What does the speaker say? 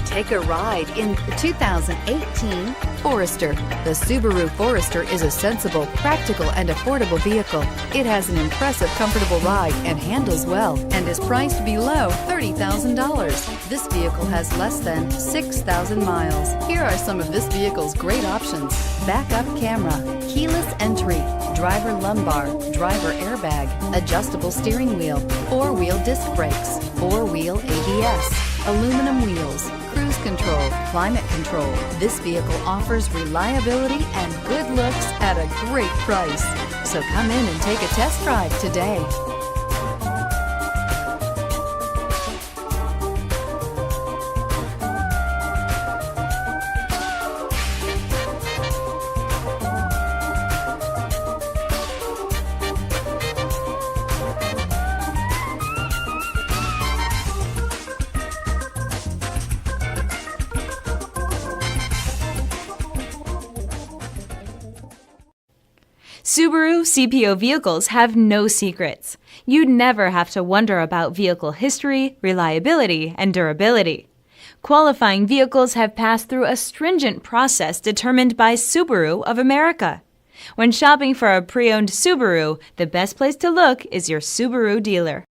Take a ride in the 2018 Forester. The Subaru Forester is a sensible, practical, and affordable vehicle. It has an impressive, comfortable ride and handles well and is priced below $30,000. This vehicle has less than 6,000 miles. Here are some of this vehicle's great options: backup camera, keyless entry, driver lumbar, driver airbag, adjustable steering wheel, four-wheel disc brakes, four-wheel ABS, aluminum wheels, cruise control, climate control. This vehicle offers reliability and good looks at a great price. So come in and take a test drive today. Subaru CPO vehicles have no secrets. You'd never have to wonder about vehicle history, reliability, and durability. Qualifying vehicles have passed through a stringent process determined by Subaru of America. When shopping for a pre-owned Subaru, the best place to look is your Subaru dealer.